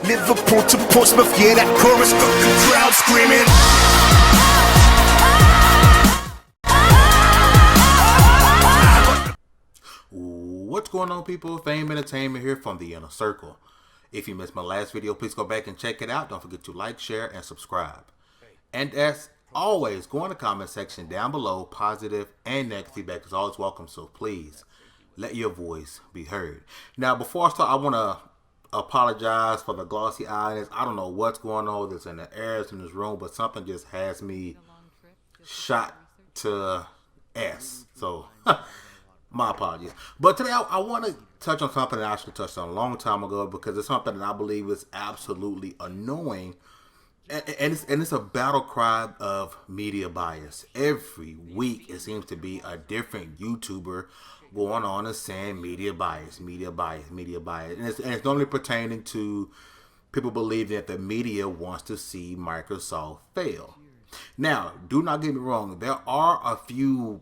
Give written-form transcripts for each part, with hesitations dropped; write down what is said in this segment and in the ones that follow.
Liverpool to Portsmouth, yeah, that chorus got the crowd screaming. What's going on, people? Fame Entertainment here from the Inner Circle. If you missed my last video, please go back and check it out. Don't forget to like, share, and subscribe. And as always, go in the comment section down below. Positive and negative feedback is always welcome, so please let your voice be heard. Now, before I start, I want to apologize for the glossy eyes. I don't know what's going on that's in the airs in this room, but something just has me shot to S. So, my apologies. But today I want to touch on something that I actually touched on a long time ago because it's something that I believe is absolutely annoying. And it's a battle cry of media bias. Every week it seems to be a different YouTuber going on and saying media bias, media bias, media bias. And it's normally pertaining to people believing that the media wants to see Microsoft fail. Now, do not get me wrong. There are a few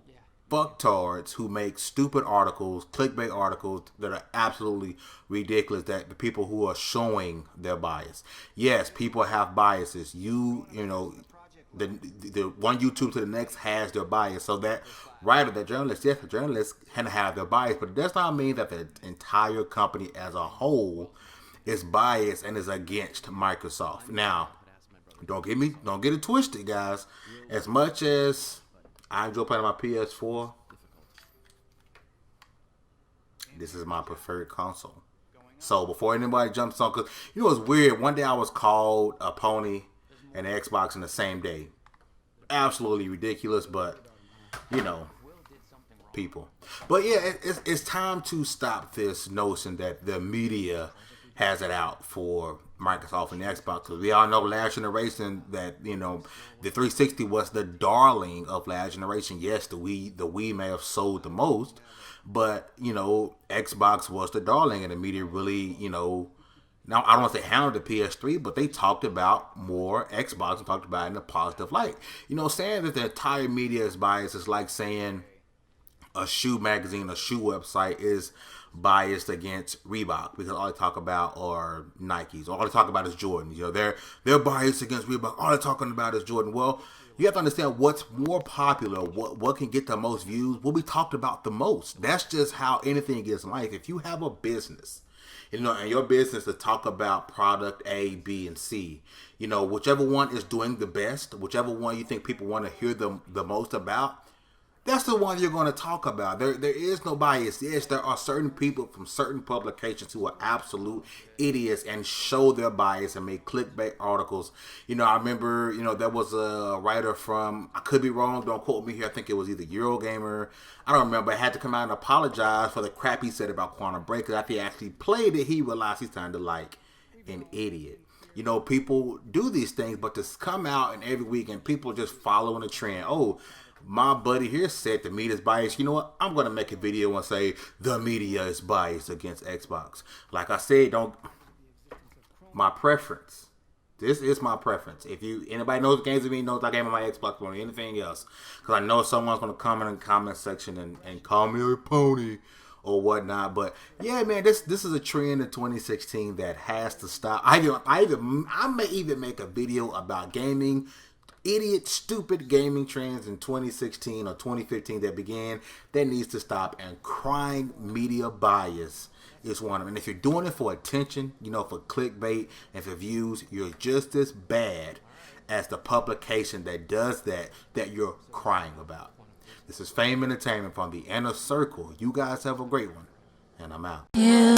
fucktards who make stupid articles, clickbait articles that are absolutely ridiculous, that the people who are showing their bias. Yes, people have biases. You know, the one YouTube to the next has their bias. So that writer, that journalist, yes, the journalist can have their bias, but it does not mean that the entire company as a whole is biased and is against Microsoft. Now, don't get it twisted, guys. As much as I enjoy playing my PS4, this is my preferred console. So before anybody jumps on, because you know it's weird. One day I was called a pony and an Xbox in the same day. Absolutely ridiculous, but you know, people. But yeah, it's time to stop this notion that the media has it out for Microsoft and Xbox. Because we all know last generation that, you know, the 360 was the darling of last generation. Yes, the Wii may have sold the most, but you know, Xbox was the darling, and the media really, you know, now I don't want to say hounded the PS3, but they talked about more Xbox and talked about it in a positive light. You know, saying that the entire media is biased is like saying a shoe magazine, a shoe website is biased against Reebok because all they talk about are Nikes. All they talk about is Jordan. You know, they're biased against Reebok. All they're talking about is Jordan. Well, you have to understand what's more popular, what can get the most views, will be talked about the most. That's just how anything is in life. If you have a business, you know, and your business to talk about product A, B, and C, you know, whichever one is doing the best, whichever one you think people want to hear the most about, that's the one you're going to talk about. There is no bias. Yes, there are certain people from certain publications who are absolute idiots and show their bias and make clickbait articles. You know, I remember, you know, there was a writer from, I could be wrong, don't quote me here, I think it was either Eurogamer, I don't remember, had to come out and apologize for the crap he said about Quantum Break, because after he actually played it, he realized he sounded like an idiot. You know, people do these things, but to come out and every week and people just following a trend, oh, my buddy here said the media is biased. You know what? I'm going to make a video and say the media is biased against Xbox. Like I said, my preference. This is my preference. If anybody knows games with me, knows I game on my Xbox more than anything else. Because I know someone's going to comment in the comment section and call me a pony or whatnot. But yeah, man, this is a trend in 2016 that has to stop. I may even make a video about gaming. Idiot, stupid gaming trends in 2016 or 2015 that began, that needs to stop. And crying media bias is one of them. And if you're doing it for attention, you know, for clickbait and for views, you're just as bad as the publication that does that you're crying about. This is Fame Entertainment from the Inner Circle. You guys have a great one, and I'm out. Yeah.